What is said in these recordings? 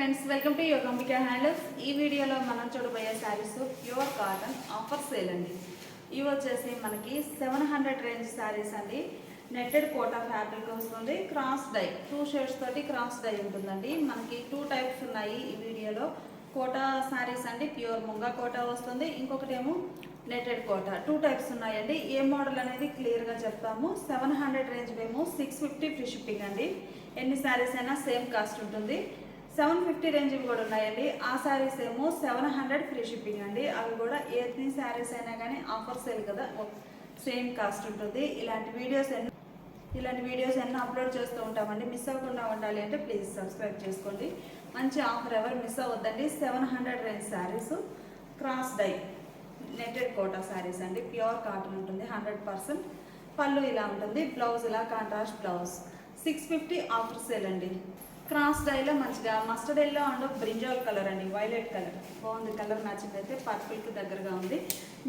Friends, welcome to Yogambika handlooms. ఈ వీడియోలో మనం చూడబోయే saris pure cotton offer sale అండి. ఇవి వచ్చేసి మనకి 700 రేంజ్ శారీస్ అండి. నెట్టెడ్ కోటా ఫ్యాబ్రిక్ వస్తుంది. క్రాస్ డై 2 షేడ్స్ తోటి క్రాస్ డై ఉంటుందండి. మనకి 2 టైప్స్ ఉన్నాయి ఈ వీడియోలో. కోటా శారీస్ అండి, ప్యూర్ ముంగా కోటా వస్తుంది. ఇంకొకటి ఏమో నెట్టెడ్ కోటా. 2 టైప్స్ ఉన్నాయండి. ఏ మోడల్ అనేది క్లియర్గా చెప్తాము. 700 రేంజ్ ఏమో 650 ఫ్రీ షిప్పింగ్ అండి. ఎన్ని శారీస్ అయినా సేమ్ కాస్ట్ ఉంటుంది. 750 రేంజ్ కూడా ఉన్నాయండి. ఆ శారీస్ ఏమో 700 ఫ్రీ షిప్పింగ్ అండి. అవి కూడా ఎన్ని శారీస్ అయినా కానీ ఆఫర్ సేల్ కదా, సేమ్ కాస్ట్ ఉంటుంది. ఇలాంటి వీడియోస్ ఎన్నో అప్లోడ్ చేస్తూ ఉంటామండి. మిస్ అవ్వకుండా ఉండాలి అంటే ప్లీజ్ సబ్స్క్రైబ్ చేసుకోండి. మంచి ఆఫర్ ఎవరు మిస్ అవ్వద్దండి. 700 range saris cross dye netted Kota saris అండి. ప్యూర్ కాటన్ ఉంటుంది 100%. పళ్ళు ఇలా ఉంటుంది, బ్లౌజ్ ఇలా కాంట్రాస్ట్ బ్లౌజ్. 650 ఆఫర్ సేల్ అండి. క్రాస్ డైలో మంచిగా mustard yellow and brinjal colour అండి, వైలెట్ కలర్ బాగుంది. కలర్ మ్యాచింగ్ అయితే పర్పుల్కి దగ్గరగా ఉంది.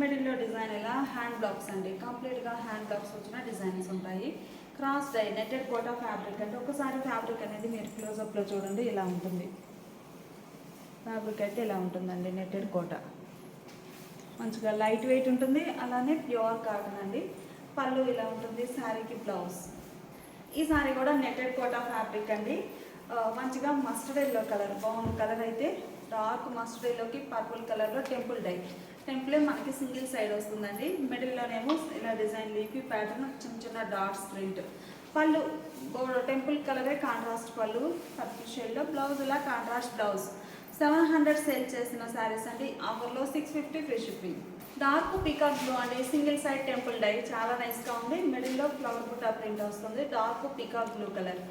మిడిల్లో డిజైన్ ఇలా హ్యాండ్ బ్లాక్స్ అండి, కంప్లీట్గా హ్యాండ్ బ్లాక్స్ వచ్చిన డిజైన్స్ ఉంటాయి. Cross dye netted Kota fabric అంటే ఒకసారి ఫ్యాబ్రిక్ అనేది మీరు క్లోజప్లో చూడండి, ఇలా ఉంటుంది. ఫ్యాబ్రిక్ అయితే ఇలా ఉంటుందండి. నెట్టెడ్ కోటా మంచిగా లైట్ వెయిట్ ఉంటుంది, అలానే ప్యూర్ కాటన్ అండి. పళ్ళు ఇలా ఉంటుంది, శారీకి బ్లౌజ్. ఈ శారీ కూడా నెట్టెడ్ కోటా ఫ్యాబ్రిక్ అండి. మంచిగా మస్టర్డ్ ఎల్లో కలర్ బాగుంది. కలర్ అయితే డార్క్ మస్టర్డ్ ఎల్లోకి పర్పుల్ కలర్లో టెంపుల్ డై. టెంపులే మనకి సింగిల్ సైడ్ వస్తుందండి. మిడిల్లోనేమో ఇలా డిజైన్ లీఫీ ప్యాటర్న్, చిన్న చిన్న డాట్స్ ప్రింట్. పళ్ళు టెంపుల్ కలరే కాంట్రాస్ట్ పళ్ళు పర్పుల్ షేడ్లో. బ్లౌజ్ ఇలా కాంట్రాస్ట్ బ్లౌజ్. 700 సేల్ చేసిన శారీస్ అండి. ఆఫర్లో 650 free shipping. Dark peacock blue అండి, సింగిల్ సైడ్ టెంపుల్ డై చాలా నైస్గా ఉంది. మిడిల్లో ఫ్లవర్ బుట్టా ప్రింట్ వస్తుంది. Dark peacock blue colour,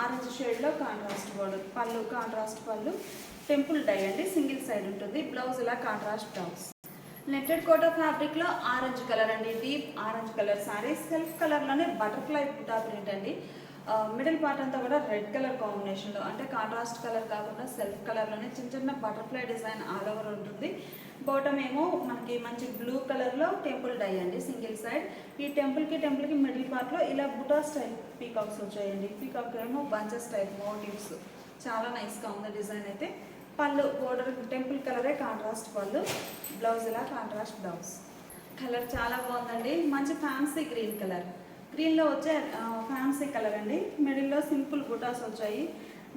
orange షేడ్లో కాంట్రాస్ట్ బోర్డర్. పళ్ళు కాంట్రాస్ట్ పళ్ళు, టెంపుల్ డై అండి, సింగిల్ సైడ్ ఉంటుంది. బ్లౌజ్ ఇలా కాంట్రాస్ట్ బ్లౌజ్. నెట్టెడ్ కోటా ఫ్యాబ్రిక్లో ఆరెంజ్ కలర్ అండి, deep orange colour sari. Self కలర్లోనే బటర్ఫ్లై బుట్టా ప్రింట్ అండి. మిడిల్ పార్ట్ అంతా కూడా రెడ్ కలర్ కాంబినేషన్లో, అంటే కాంట్రాస్ట్ కలర్ కాకుండా సెల్ఫ్ కలర్లోనే చిన్న చిన్న బటర్ఫ్లై డిజైన్ ఆల్ ఓవర్ ఉంటుంది. బాటమ్ ఏమో మనకి మంచి బ్లూ కలర్లో టెంపుల్ డై అండి, సింగిల్ సైడ్. ఈ టెంపుల్కి మిడిల్ పార్ట్లో ఇలా బుటా స్టైల్ పీకాక్స్ వచ్చాయండి. పీకాక్ ఏమో బంచెస్ టైప్ మోటివ్స్, చాలా నైస్గా ఉంది డిజైన్ అయితే. పళ్ళు బోర్డర్ టెంపుల్ కలరే కాంట్రాస్ట్ పళ్ళు, బ్లౌజ్ ఇలా కాంట్రాస్ట్ బ్లౌజ్. కలర్ చాలా బాగుందండి. మంచి ఫ్యాన్సీ గ్రీన్ కలర్, గ్రీన్లో వచ్చే ఫ్యాన్సీ కలర్ అండి. మిడిల్లో సింపుల్ బుటాస్ వచ్చాయి.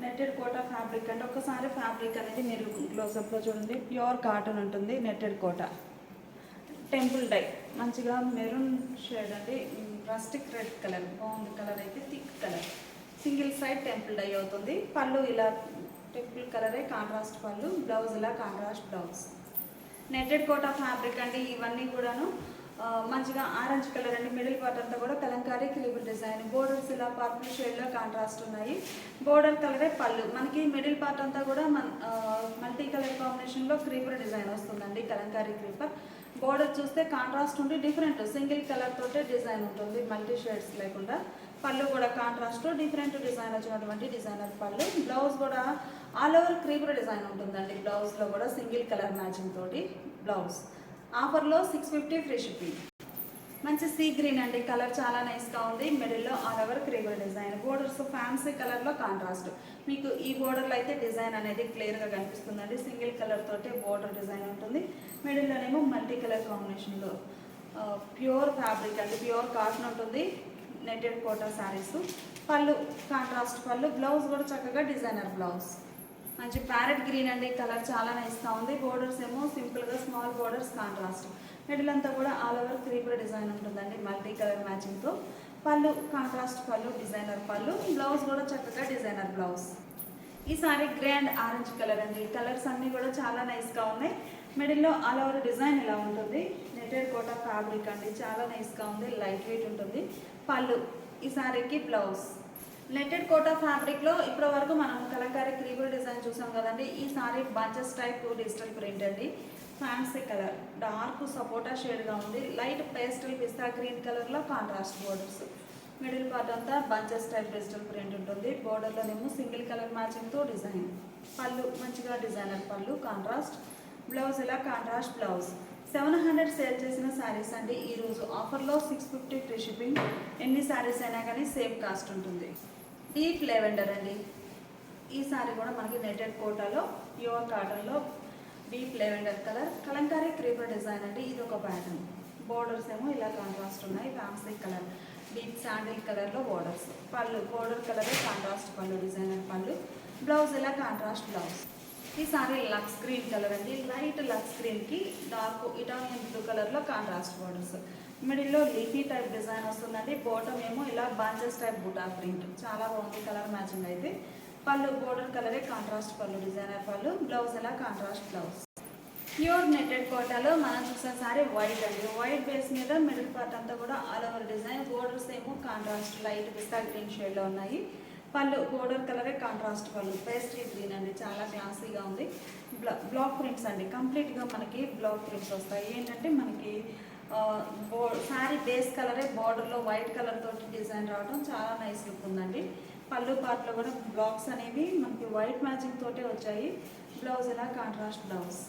నెట్టెడ్ కోటా ఫ్యాబ్రిక్ అంటే ఒకసారి ఫ్యాబ్రిక్ అనేది మీరు క్లోజప్లో చూడండి. ప్యూర్ కాటన్ ఉంటుంది. నెట్టెడ్ కోటా టెంపుల్ డై మంచిగా మెరూన్ షేడ్ అండి, రస్టిక్ రెడ్ కలర్ బాగుంది. కలర్ అయితే thick colour, single side temple dye అవుతుంది. పళ్ళు ఇలా టెంపుల్ కలరే కాంట్రాస్ట్ పళ్ళు, బ్లౌజ్ ఇలా contrast blouse. Netted Kota fabric అండి. ఇవన్నీ కూడాను మంచిగా ఆరెంజ్ కలర్ అండి. మిడిల్ పార్ట్ అంతా కూడా కలంకారీ క్లీబుల్ డిజైన్. బోర్డర్స్ ఇలా పర్పుల్ షేడ్లో కాంట్రాస్ట్ ఉన్నాయి. బోర్డర్ కలరే పళ్ళు. మనకి మిడిల్ పార్ట్ అంతా కూడా మల్టీ కలర్ కాంబినేషన్లో క్రీపర్ డిజైన్ వస్తుందండి, కలంకారీ క్రీపర్. బోర్డర్ చూస్తే కాంట్రాస్ట్ ఉండి డిఫరెంట్ సింగిల్ కలర్ తోటే డిజైన్ ఉంటుంది, మల్టీ షేడ్స్ లేకుండా. పళ్ళు కూడా కాంట్రాస్ట్ డిఫరెంట్ డిజైన్ వచ్చినటువంటి డిజైనర్ పళ్ళు. బ్లౌజ్ కూడా ఆల్ ఓవర్ క్రీపర్ డిజైన్ ఉంటుందండి. బ్లౌజ్లో కూడా సింగిల్ కలర్ మ్యాచింగ్ తోటి బ్లౌజ్. ఆఫర్లో 650 ఫ్రీ షిప్పింగ్. మంచి సీ గ్రీన్ అండి, కలర్ చాలా నైస్గా ఉంది. మిడిల్లో all over creeper design. Borders fancy కలర్లో కాంట్రాస్ట్. మీకు ఈ బోర్డర్లో అయితే డిజైన్ అనేది క్లియర్గా కనిపిస్తుందండి. సింగిల్ కలర్ తోటే బోర్డర్ డిజైన్ ఉంటుంది. మిడిల్లోనేమో మల్టీ కలర్ కాంబినేషన్లో ప్యూర్ ఫ్యాబ్రిక్ అండి, ప్యూర్ కాటన్ ఉంటుంది. నెట్టెడ్ కోటా శారీస్. పళ్ళు కాంట్రాస్ట్ పళ్ళు, బ్లౌజ్ కూడా చక్కగా డిజైనర్ బ్లౌజ్. మంచి ప్యారెట్ గ్రీన్ అండి, కలర్ చాలా నైస్గా ఉంది. బోర్డర్స్ ఏమో సింపుల్గా స్మాల్ బోర్డర్స్ కాంట్రాస్ట్. మిడిల్ అంతా కూడా ఆల్ ఓవర్ క్రీపర్ డిజైన్ ఉంటుందండి, మల్టీ కలర్ మ్యాచింగ్తో. పళ్ళు కాంట్రాస్ట్ పళ్ళు, డిజైనర్ పళ్ళు, బ్లౌజ్ కూడా చక్కగా డిజైనర్ బ్లౌజ్. ఈ సారీ గ్రాండ్ ఆరెంజ్ కలర్ అండి. కలర్స్ అన్నీ కూడా చాలా నైస్గా ఉన్నాయి. మిడిల్లో ఆల్ ఓవర్ డిజైన్ ఇలా ఉంటుంది. నెట్టెడ్ కోటా ఫ్యాబ్రిక్ అండి, చాలా నైస్గా ఉంది, లైట్ వెయిట్ ఉంటుంది. పళ్ళు ఈ సారీకి బ్లౌజ్. నెట్టెడ్ కోటా ఫ్యాబ్రిక్లో ఇప్పటి వరకు మనం కలంకారీ క్రీబుల్ డిజైన్ చూసాం కదండి. ఈ sorry bunches type digital print అండి. ఫ్యాన్సీ కలర్, డార్క్ సపోటా షేడ్గా ఉంది. లైట్ పేస్టల్ పిస్తా గ్రీన్ కలర్లో కాంట్రాస్ట్ బోర్డర్స్. మిడిల్ పార్ట్ అంతా బంచెస్ టైప్ డిజిటల్ ప్రింట్ ఉంటుంది. బోర్డర్లోనేమో సింగిల్ కలర్ మ్యాచింగ్తో డిజైన్. పళ్ళు మంచిగా డిజైనర్ పళ్ళు, కాంట్రాస్ట్ బ్లౌజ్ ఇలా కాంట్రాస్ట్ బ్లౌజ్. 700 సేల్ చేసిన శారీస్ అండి. ఈరోజు ఆఫర్లో 650 ఫ్రీ షిప్పింగ్. ఎన్ని శారీస్ అయినా కానీ సేమ్ కాస్ట్ ఉంటుంది. డీప్ లెవెండర్ అండి, ఈ సారీ కూడా మనకి నెటెడ్ కోటాలో ప్యూర్ కాటన్లో deep lavender colour Kalamkari creeper design అండి. ఇది ఒక ప్యాటర్న్. బోర్డర్స్ ఏమో ఇలా కాంట్రాస్ట్ ఉన్నాయి. ఫ్యాన్సీ కలర్ డీప్ శాండిల్ కలర్లో బోర్డర్స్. పళ్ళు బోర్డర్ కలరే కాంట్రాస్ట్ పళ్ళు, డిజైనర్ పళ్ళు. బ్లౌజ్ ఇలా కాంట్రాస్ట్ బ్లౌజ్. ఈ సారీ లక్స్ గ్రీన్ కలర్ అండి. లైట్ లక్స్ గ్రీన్కి డార్క్ ఇటాలియన్ బ్లూ కలర్లో కాంట్రాస్ట్ బోర్డర్స్. మిడిల్లో లీఫీ టైప్ డిజైన్ వస్తుందండి. బాటమ్ ఏమో ఇలా బాంచెస్ టైప్ బుటా ప్రింట్. చాలా బాగుంది కలర్ మ్యాచింగ్ అయితే. పళ్ళు బోర్డర్ కలరే కాంట్రాస్ట్ పళ్ళు, డిజైనర్ పళ్ళు. బ్లౌజ్ ఇలా కాంట్రాస్ట్ బ్లౌజ్. ప్యూర్ నెట్టెడ్ కోటాలో మనం చూసిన సారీ వైట్ అండి. వైట్ బేస్ మీద మిడిల్ పార్ట్ అంతా కూడా ఆల్ ఓవర్ డిజైన్. బోర్డర్స్ ఏమో కాంట్రాస్ట్ లైట్ పిస్తా గ్రీన్ షేడ్లో ఉన్నాయి. పళ్ళు బోర్డర్ కలరే కాంట్రాస్ట్ పళ్ళు, పేస్ట్రీ గ్రీన్ అండి. చాలా క్లాసీగా ఉంది. బ్లాక్ ప్రింట్స్ అండి. కంప్లీట్గా మనకి బ్లాక్ ప్రింట్స్ వస్తాయి. ఏంటంటే మనకి శారీ బేస్ కలరే బార్డర్లో వైట్ కలర్ తోటి డిజైన్ రావడం చాలా నైస్ లుక్ ఉందండి. పళ్ళు పార్ట్లో కూడా బ్లాక్స్ అనేవి మనకి వైట్ మ్యాచింగ్ తోటే వచ్చాయి. బ్లౌజ్ ఇలా కాంట్రాస్ట్ బ్లౌజ్.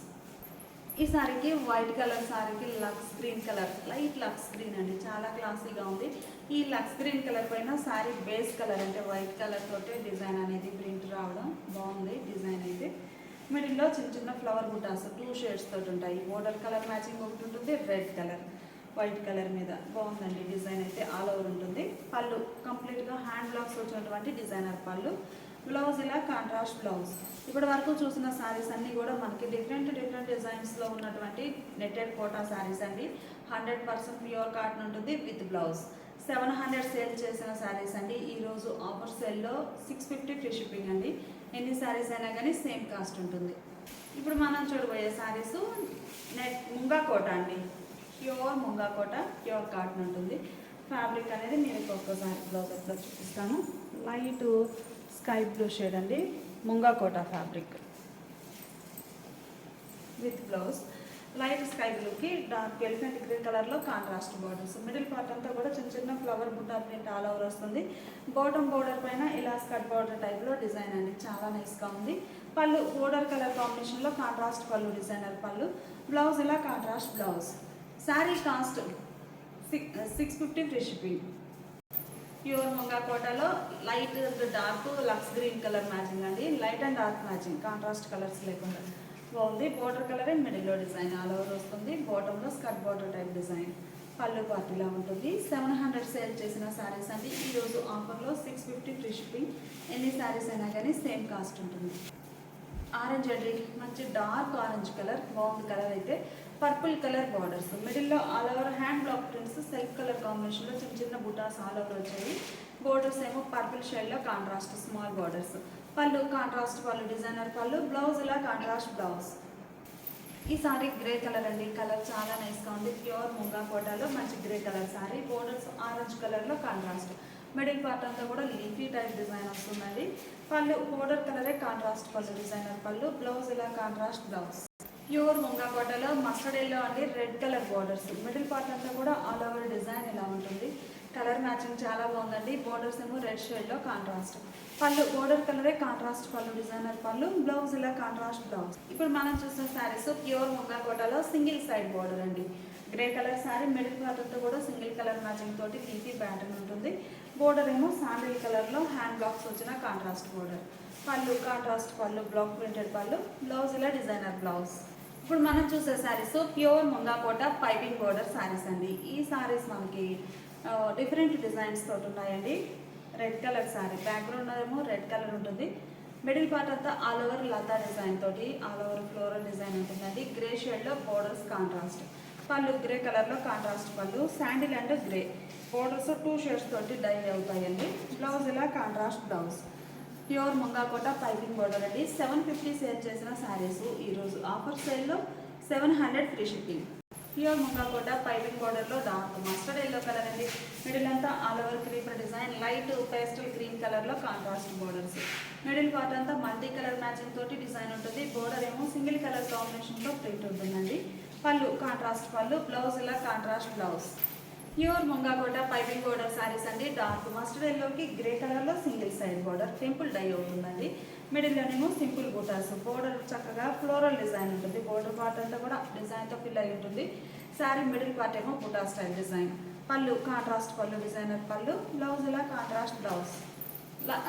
ఈ సారీకి వైట్ కలర్ సారీకి lux green colour, light lux green అండి. చాలా క్లాసీగా ఉంది. ఈ లక్స్ గ్రీన్ కలర్ పైన సారీ బేస్ కలర్ అంటే వైట్ కలర్ తోటే డిజైన్ అనేది ప్రింట్ రావడం బాగుంది. డిజైన్ అయితే మిడిల్లో చిన్న చిన్న ఫ్లవర్ బుటాస్ 2 షేడ్స్ తోటి ఉంటాయి. బోర్డర్ కలర్ మ్యాచింగ్ ఒకటి ఉంటుంది, రెడ్ కలర్ వైట్ కలర్ మీద బాగుందండి. డిజైన్ అయితే ఆల్ ఓవర్ ఉంటుంది. పళ్ళు కంప్లీట్గా హ్యాండ్ బ్లాక్స్ వచ్చినటువంటి డిజైనర్ పళ్ళు. బ్లౌజ్ ఇలా కాంట్రాస్ట్ బ్లౌజ్. ఇప్పటి వరకు చూసిన శారీస్ అన్నీ కూడా మనకి డిఫరెంట్ డిజైన్స్లో ఉన్నటువంటి నెట్టెడ్ కోటా శారీస్ అండి. 100% ప్యూర్ కాటన్ ఉంటుంది విత్ బ్లౌజ్. 700 సేల్ చేసిన శారీస్ అండి. ఈరోజు ఆఫర్ సేల్లో 650 ఫ్రీ షిప్పింగ్ అండి. ఎన్ని శారీస్ అయినా కానీ సేమ్ కాస్ట్ ఉంటుంది. ఇప్పుడు మనం చూడబోయే శారీస్ ముంగా కోట అండి. ప్యూర్ ముంగా కోట, ప్యూర్ కాటన్ ఉంటుంది. ఫ్యాబ్రిక్ అనేది నేను ఒక్కసారి బ్లౌజ్ ఎట్లా చూపిస్తాను. లైట్ స్కై బ్లూ షేడ్ అండి. Munga Kota fabric with blouse. Light sky బ్లూకి డార్క్ ఎలిఫెంట్ గ్రీన్ కలర్లో కాంట్రాస్ట్ బార్డర్స్. మిడిల్ పార్ట్ అంతా కూడా చిన్న చిన్న ఫ్లవర్ బుట్టా ప్రింట్ ఆల్ ఓవర్ వస్తుంది. బాటమ్ బోర్డర్ పైన ఇలా స్కర్ట్ బార్డర్ టైప్లో డిజైన్ అండి. చాలా నైస్గా ఉంది. పళ్ళు బోర్డర్ కలర్ కాంబినేషన్లో కాంట్రాస్ట్ పళ్ళు, డిజైనర్ పళ్ళు. బ్లౌజ్ ఇలా contrast blouse. Sari cost 650 free shipping. Pure munga కోటాలో light dark lux green colour matching అండి. Light and dark matching, contrast colours లేకుండా బాగుంది. బోర్డర్ కలరే మిడిల్లో డిజైన్ ఆల్ ఓవర్ వస్తుంది. బాటంలో స్కర్ట్ బార్డర్ టైప్ డిజైన్. పళ్ళు పార్టీలా ఉంటుంది. 700 సేల్ చేసిన శారీస్ అండి. ఈరోజు ఆఫర్లో 650 ఫ్రీ షిప్పింగ్. ఎన్ని శారీస్ అయినా కానీ సేమ్ కాస్ట్ ఉంటుంది. ఆరెంజ్ అండి. మంచి డార్క్ ఆరెంజ్ కలర్ బాగుంది. కలర్ అయితే పర్పుల్ కలర్ బార్డర్స్. మిడిల్లో all over hand block prints self colour కాంబినేషన్లో చిన్న చిన్న బుటాస్ ఆల్ ఓవర్ వచ్చాయి. బోర్డర్స్ ఏమో పర్పుల్ షేడ్లో కాంట్రాస్ట్ స్మాల్ బార్డర్స్. పళ్ళు కాంట్రాస్ట్ పళ్ళు, డిజైనర్ పళ్ళు. బ్లౌజ్ ఇలా కాంట్రాస్ట్ బ్లౌజ్. ఈ సారీ గ్రే కలర్ అండి. కలర్ చాలా నైస్గా ఉంది. ప్యూర్ ముంగా కోటాలో మంచి grey colour sorry. Borders orange కలర్లో కాంట్రాస్ట్. మిడిల్ పార్ట్ అంతా కూడా లీఫీ టైప్ డిజైన్ వస్తుందండి. పళ్ళు బోర్డర్ కలరే కాంట్రాస్ట్ పళ్ళు, డిజైనర్ పళ్ళు. బ్లౌజ్ ఇలా కాంట్రాస్ట్ బ్లౌజ్. ప్యూర్ ముంగా కోటలో మస్టర్డ్ ఎల్లో అండి. Red colour borders. Middle part అంతా కూడా ఆల్ ఓవర్ డిజైన్ ఇలా ఉంటుంది. కలర్ మ్యాచింగ్ చాలా బాగుందండి. బోర్డర్స్ ఏమో రెడ్ షేడ్లో కాంట్రాస్ట్. పళ్ళు బోర్డర్ కలరే కాంట్రాస్ట్ పళ్ళు, డిజైనర్ పళ్ళు. బ్లౌజ్ ఇలా కాంట్రాస్ట్ బ్లౌజ్. ఇప్పుడు మనం చూసిన శారీస్ ప్యూర్ ముంగా కోటలో సింగిల్ సైడ్ బార్డర్ అండి. Grey colour sari. Middle part అంతా కూడా సింగిల్ కలర్ మ్యాచింగ్ తోటి లీఫీ ప్యాటర్న్ ఉంటుంది. బోర్డర్ ఏమో శాండిల్ కలర్లో హ్యాండ్ బ్లాక్స్ వచ్చిన కాంట్రాస్ట్ బోర్డర్. పళ్ళు కాంట్రాస్ట్ పళ్ళు, బ్లాక్ ప్రింటెడ్ పళ్ళు. బ్లౌజ్ ఇలా డిజైనర్ బ్లౌజ్. ఇప్పుడు మనం చూసే saris pure munga Kota piping border saris అండి. ఈ శారీస్ మనకి డిఫరెంట్ డిజైన్స్ తోటి ఉన్నాయండి. Red colour sari. బ్యాక్గ్రౌండ్ ఏమో రెడ్ కలర్ ఉంటుంది. మిడిల్ పార్ట్ అంతా ఆల్ ఓవర్ లతా డిజైన్ తోటి ఆల్ ఓవర్ ఫ్లోరల్ డిజైన్ ఉంటుందండి. గ్రే షేడ్లో బోర్డర్స్ కాంట్రాస్ట్. పళ్ళు గ్రే కలర్లో కాంట్రాస్ట్ పళ్ళు. Sandal and grey borders 2 shades తోటి డై అవుతాయండి. బ్లౌజ్ ఇలా contrast blouse. Pure munga Kota piping border అండి. 750 సేల్ చేసిన శారీస్ ఈరోజు ఆఫర్ సేల్లో 700 free shipping. Pure munga Kota piping బోర్డర్లో డార్క్ మస్టర్డ్ ఎల్లో కలర్ అండి. మిడిల్ అంతా all over creeper design. Light pastel green కలర్లో కాంట్రాస్ట్ బోర్డర్స్. మిడిల్ పార్ట్ అంతా మల్టీ కలర్ మ్యాచింగ్ తోటి డిజైన్ ఉంటుంది. బోర్డర్ ఏమో సింగిల్ కలర్ కాంబినేషన్తో ప్రింట్ ఉంటుందండి. పళ్ళు కాంట్రాస్ట్ పళ్ళు. బ్లౌజ్ ఇలా contrast blouse. Pure munga Kota piping border saris అండి. డార్క్ మస్టర్డ్ ఎల్లోకి గ్రే కలర్లో single side border. Temple dye అవుతుందండి. మిడిల్లోనేమో సింపుల్ బూటాస్. బోర్డర్ చక్కగా ఫ్లోరల్ డిజైన్ ఉంటుంది. బోర్డర్ పార్ట్ అంతా కూడా డిజైన్తో ఫిల్ అయి ఉంటుంది. శారీ మిడిల్ పార్ట్ ఏమో బూటా స్టైల్ డిజైన్. పళ్ళు కాంట్రాస్ట్ పళ్ళు, డిజైనర్ పళ్ళు. బ్లౌజ్ ఇలా కాంట్రాస్ట్ బ్లౌజ్.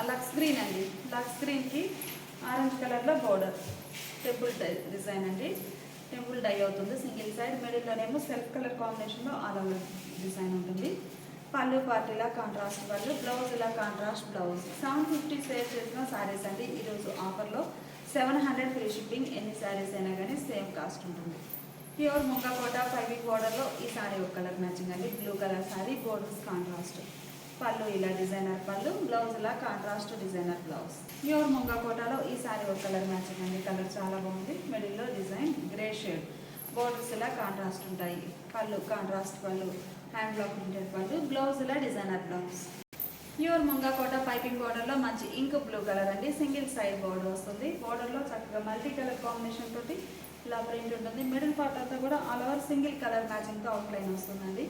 లక్స్ గ్రీన్ అండి. లక్స్ గ్రీన్కి ఆరెంజ్ కలర్లో బోర్డర్ టెంపుల్ డిజైన్ అండి. టెంపుల్ డై అవుతుంది సింగిల్ సైడ్. మిడిల్లోనేమో సెల్ఫ్ కలర్ కాంబినేషన్లో ఆల్ ఓవర్ డిజైన్ ఉంటుంది. పళ్ళు పార్ట్ ఇలా కాంట్రాస్ట్ పళ్ళు, బ్లౌజ్ ఇలా కాంట్రాస్ట్ బ్లౌజ్. 750 సేల్ చేసిన శారీస్ అండి. ఈరోజు ఆఫర్లో 700 ఫ్రీ షిప్పింగ్. ఎన్ని శారీస్ అయినా కానీ సేమ్ కాస్ట్ ఉంటుంది. ప్యూర్ ముంగకోట పైవింగ్ బోర్డర్లో ఈ శారీ ఒక కలర్ మ్యాచింగ్ అండి. Blue colour sari, borders contrast. పళ్ళు ఇలా డిజైనర్ పళ్ళు, బ్లౌజ్ ఇలా కాంట్రాస్ట్ డిజైనర్ బ్లౌజ్. ప్యూర్ ముంగకోటలో ఈ శారీ ఒక కలర్ మ్యాచింగ్ అండి. కలర్ చాలా బాగుంది. మిడిల్లో డిజైన్ గ్రే షేడ్, బోర్డర్స్ ఇలా కాంట్రాస్ట్ ఉంటాయి. పళ్ళు కాంట్రాస్ట్ పళ్ళు, హ్యాండ్ బ్లాక్ ప్రింటెడ్ పళ్ళు, బ్లౌజ్ ఇలా డిజైనర్ బ్లౌజ్. ప్యూర్ ముంగకోట పైపింగ్ బోర్డర్లో మంచి ఇంక్ బ్లూ కలర్ అండి. సింగిల్ సైడ్ బోర్డర్ వస్తుంది. బోర్డర్లో చక్కగా మల్టీ కలర్ కాంబినేషన్ తోటి ఇలా ప్రింట్ ఉంటుంది. మిడిల్ పార్ట్ అంతా కూడా ఆల్ ఓవర్ సింగిల్ కలర్ మ్యాచింగ్తో అవుట్లైన్ వస్తుందండి.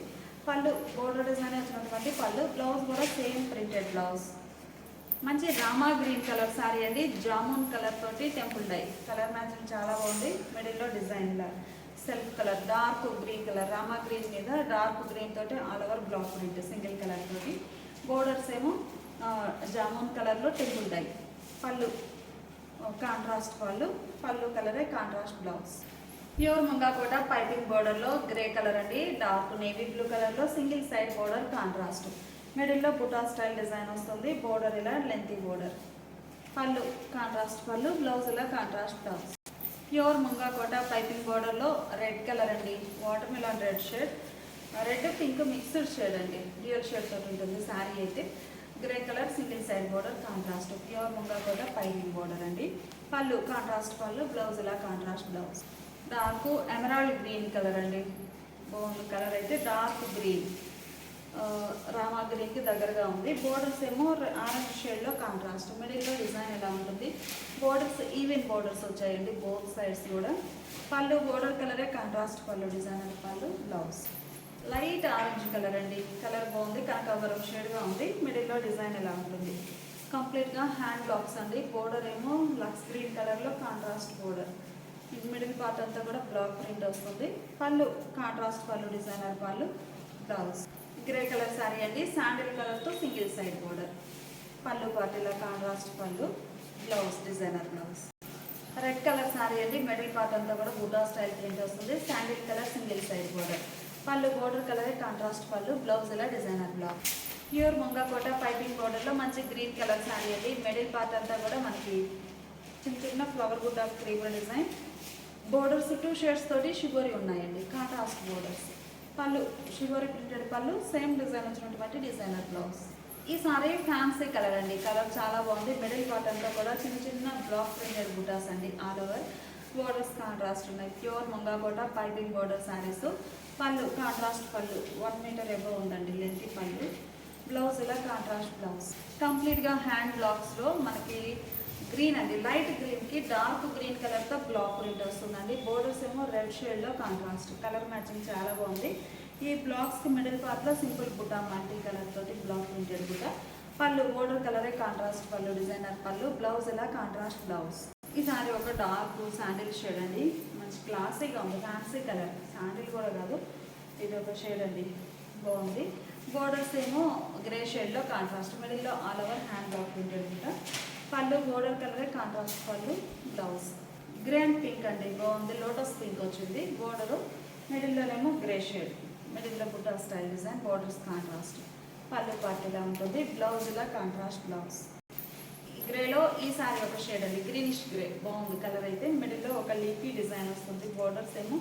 పళ్ళు బోర్డర్ డిజైన్ వచ్చినటువంటి పళ్ళు, బ్లౌజ్ కూడా సేమ్ ప్రింటెడ్ బ్లౌజ్. మంచి రామా గ్రీన్ కలర్ శారీ అండి. జామున్ కలర్ తోటి టెంపుల్ డై కలర్ మ్యాచింగ్ చాలా బాగుంది. మిడిల్లో design self colour dark green colour, Rama green మీద డార్క్ గ్రీన్ తోటి all over block print single colour తోటి. బోర్డర్స్ ఏమో జామున్ కలర్లో టెంపుల్ డై. పళ్ళు కాంట్రాస్ట్ పళ్ళు కలరే కాంట్రాస్ట్ బ్లౌజ్. ప్యూర్ ముంగాకోట పైపింగ్ బోర్డర్లో గ్రే కలర్ అండి. డార్క్ నేవీ బ్లూ కలర్లో సింగిల్ సైడ్ బోర్డర్ కాంట్రాస్ట్. మిడిల్లో బుటా స్టైల్ డిజైన్ వస్తుంది. బోర్డర్ ఇలా లెంతీ బోర్డర్. పళ్ళు కాంట్రాస్ట్ పళ్ళు, బ్లౌజ్ ఇలా కాంట్రాస్ట్ బ్లౌజ్. ప్యూర్ ముంగాకోట పైపింగ్ బోర్డర్లో రెడ్ కలర్ అండి. Water melon red shade, red pink mixed shade అండి. డ్యూయల్ షేడ్ తోటి ఉంటుంది శారీ అయితే. Grey colour single side border contrast. Pure ముంగాకోట పైపింగ్ బోర్డర్ అండి. పళ్ళు కాంట్రాస్ట్ పళ్ళు, బ్లౌజ్ ఇలా contrast blouse. Dark emerald green colour అండి. బాగుంది కలర్ అయితే. డార్క్ గ్రీన్ రామా గ్రీన్కి దగ్గరగా ఉంది. బోర్డర్స్ ఏమో ఆరెంజ్ షేడ్లో కాంట్రాస్ట్. మిడిల్లో డిజైన్ ఎలా ఉంటుంది. బోర్డర్స్ ఈవెన్ బోర్డర్స్ వచ్చాయండి బోత్ సైడ్స్ కూడా. పళ్ళు బోర్డర్ కలరే కాంట్రాస్ట్ పళ్ళు, డిజైనర్ పళ్ళు, బ్లౌజ్. లైట్ ఆరెంజ్ కలర్ అండి. కలర్ బాగుంది, కనకాంబరం షేడ్గా ఉంది. మిడిల్లో డిజైన్ ఎలా ఉంటుంది. కంప్లీట్గా హ్యాండ్ బ్లాక్స్ అండి. బోర్డర్ ఏమో లక్స్ గ్రీన్ కలర్లో కాంట్రాస్ట్ బోర్డర్. మిడిల్ పార్ట్ అంతా కూడా బ్లాక్ ప్రింట్ వస్తుంది. పళ్ళు కాంట్రాస్ట్ పళ్ళు, డిజైనర్ పళ్ళు, బ్లౌజ్. గ్రే కలర్ శారీ అండి. శాండిల్ కలర్తో సింగిల్ సైడ్ బోర్డర్. పళ్ళు పార్ట్ ఇలా కాంట్రాస్ట్ పళ్ళు, blouse designer blouse. Red colour sari అండి. మిడిల్ పార్ట్ అంతా కూడా బుటా స్టైల్ ప్రింట్ వస్తుంది. Sandal colour single side border. పళ్ళు బోర్డర్ కలరే కాంట్రాస్ట్ పళ్ళు, బ్లౌజ్ ఇలా డిజైనర్ బ్లౌజ్. ప్యూర్ ముంగాకోట పైపింగ్ బోర్డర్లో మంచి గ్రీన్ కలర్ శారీ అండి. మిడిల్ పార్ట్ అంతా కూడా మనకి చిన్న ఫ్లవర్ బుట్ట క్రీపర్ డిజైన్. బోర్డర్స్ 2 షేడ్స్ తోటి షిబోరి ఉన్నాయండి. Contrast borders. పళ్ళు షిబోరి ప్రింటెడ్ పళ్ళు, సేమ్ డిజైన్ వచ్చినటువంటి డిజైనర్ బ్లౌజ్. ఈ సారీ ఫ్యాన్సీ కలర్ అండి. కలర్ చాలా బాగుంది. మిడిల్ పార్ట్ అంతా కూడా చిన్న బ్లాక్ ప్రింటెడ్ బుటాస్ అండి. ఆల్ ఓవర్ బోర్డర్స్ కాంట్రాస్ట్ ఉన్నాయి. ప్యూర్ ముంగాకోట piping border saris. Pallu contrast పళ్ళు 1 మీటర్ ఎబో ఉందండి లెంతీ పళ్ళు. బ్లౌజ్ ఇలా కాంట్రాస్ట్ బ్లౌజ్. కంప్లీట్గా హ్యాండ్ బ్లాక్స్లో మనకి గ్రీన్ అండి. లైట్ గ్రీన్కి డార్క్ గ్రీన్ కలర్తో బ్లాక్ ప్రింట్ వస్తుందండి. బోర్డర్స్ ఏమో రెడ్ షేడ్లో కాంట్రాస్ట్. కలర్ మ్యాచింగ్ చాలా బాగుంది. ఈ బ్లాక్స్కి మిడిల్ పార్ట్లో సింపుల్ బుటా మల్టీ కలర్ తోటి బ్లాక్ ప్రింటెడ్ బుటా. పళ్ళు బోర్డర్ కలరే కాంట్రాస్ట్ పళ్ళు, డిజైనర్ పళ్ళు, బ్లౌజ్ ఇలా కాంట్రాస్ట్ బ్లౌజ్. ఈ సారీ ఒక డార్క్ శాండిల్ షేడ్ అండి. మంచి క్లాసీగా ఉంది. ఫ్యాన్సీ కలర్, శాండిల్ కూడా కాదు, ఇది ఒక షేడ్ అండి. బాగుంది. బోర్డర్స్ ఏమో గ్రే షేడ్లో కాంట్రాస్ట్. మిడిల్లో all over hand block printed buta. పళ్ళు బోర్డర్ కలరే కాంట్రాస్ట్ పళ్ళు, బ్లౌజ్. గ్రే అండ్ పింక్ అండి. బాగుంది. లోటస్ పింక్ వచ్చింది బోర్డరు. మిడిల్లోనేమో గ్రే షేడ్. మిడిల్లో బుట్టా స్టైల్ డిజైన్. Borders contrast. పళ్ళు పార్ట్ ఇలా ఉంటుంది. బ్లౌజ్ ఇలా కాంట్రాస్ట్ బ్లౌజ్. గ్రేలో ఈ సారీ ఒక షేడ్ అండి. Greenish grey. బాగుంది కలర్ అయితే. మిడిల్లో ఒక లీఫీ డిజైన్ వస్తుంది. బోర్డర్స్ ఏమో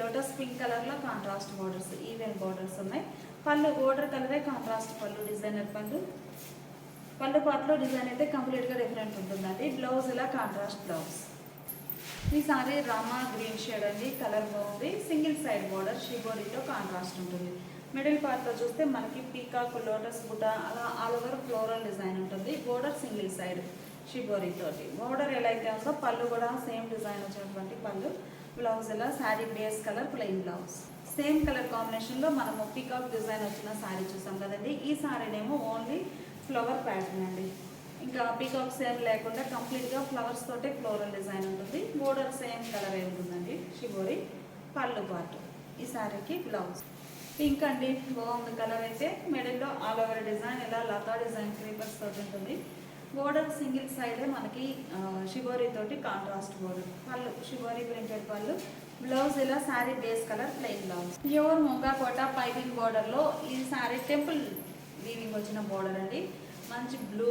లోటస్ పింక్ కలర్లో కాంట్రాస్ట్ బోర్డర్స్, ఈవెన్ బోర్డర్స్ ఉన్నాయి. పళ్ళు బోర్డర్ కలరే కాంట్రాస్ట్ పళ్ళు, డిజైనర్ పళ్ళు. పళ్ళు పార్ట్లో డిజైన్ అయితే కంప్లీట్గా డిఫరెంట్ ఉంటుందండి. బ్లౌజ్ ఇలా కాంట్రాస్ట్ బ్లౌజ్. ఈ సారీ రామా గ్రీన్ షేడ్ అండి. కలర్ బాగుంది. సింగిల్ సైడ్ బోర్డర్ షిబోరితో కాంట్రాస్ట్ ఉంటుంది. మిడిల్ పార్ట్లో చూస్తే మనకి పీకాక్, లోటస్ బుట్ట అలా ఆల్ ఓవర్ ఫ్లోరల్ డిజైన్ ఉంటుంది. బోర్డర్ సింగిల్ సైడ్ షిబోరి తోటి. బోర్డర్ ఎలా అయితే ఉందో పళ్ళు కూడా సేమ్ డిజైన్ వచ్చినటువంటి పళ్ళు. బ్లౌజ్ ఇలా sari base colour plain blouse. Same colour కాంబినేషన్లో మనము పీకాక్ డిజైన్ వచ్చిన శారీ చూసాం కదండి. ఈ శారీనేమో ఓన్లీ ఫ్లవర్ ప్యాటర్న్ అండి. ఇంకా పీకాక్ సేమ్ లేకుండా కంప్లీట్గా ఫ్లవర్స్ తోటే ఫ్లోరల్ డిజైన్ ఉంటుంది. బోర్డర్ సేమ్ కలర్ ఉంటుందండి షిబోరి. పళ్ళు పార్ట్. ఈ శారీకి బ్లౌజ్ పింక్ అండి. బాగుంది కలర్ అయితే. మిడిల్లో ఆల్ ఓవర్ డిజైన్ ఇలా లతా డిజైన్ క్రీపర్స్ తోటి ఉంటుంది. బోర్డర్ సింగిల్ సైడే మనకి షిబోరీ తోటి కాంట్రాస్ట్ బోర్డర్, పళ్ళు షిబోరీ ప్రింటెడ్ పళ్ళు, బ్లౌజ్ ఇలా sari base colour plain blouse. Pure munga Kota piping బోర్డర్లో ఈ శారీ టెంపుల్ వీవింగ్ వచ్చిన బోర్డర్ అండి. మంచి blue,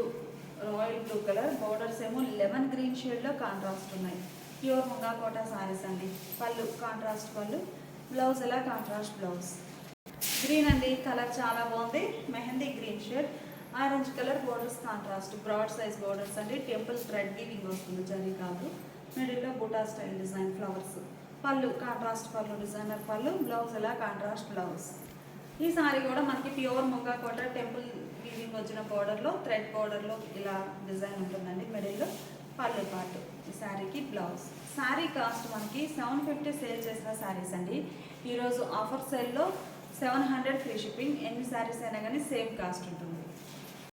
royal blue colour, borders ఏమో లెమన్ గ్రీన్ షేడ్లో కాంట్రాస్ట్ ఉన్నాయి. ప్యూర్ ముంగా కోట శారీస్ అండి. పళ్ళు కాంట్రాస్ట్ పళ్ళు, బ్లౌజ్ ఇలా కాంట్రాస్ట్ బ్లౌజ్. గ్రీన్ అండి, కలర్ చాలా బాగుంది. Mehndi green shade, orange colour, borders contrast, broad size borders అండి. టెంపుల్ థ్రెడ్ వీవింగ్ వస్తుంది, జరీ కాదు. మిడిల్లో బూటా స్టైల్ డిజైన్ ఫ్లవర్స్. పళ్ళు కాంట్రాస్ట్ పళ్ళు, డిజైనర్ పళ్ళు, బ్లౌజ్ ఇలా కాంట్రాస్ట్ బ్లౌజ్. ఈ సారీ కూడా మనకి ప్యూర్ ముంగా కోట టెంపుల్ వీవింగ్ వచ్చిన బోర్డర్లో, థ్రెడ్ బోర్డర్లో ఇలా డిజైన్ ఉంటుందండి. మిడిల్లో పళ్ళు పాటు. ఈ శారీకి బ్లౌజ్. శారీ కాస్ట్ మనకి 750 సేల్ చేసిన శారీస్ అండి. ఈరోజు ఆఫర్ సేల్లో 700 ఫ్రీ షిప్పింగ్. ఎన్ని శారీస్ అయినా కానీ సేమ్ కాస్ట్ ఉంటుంది.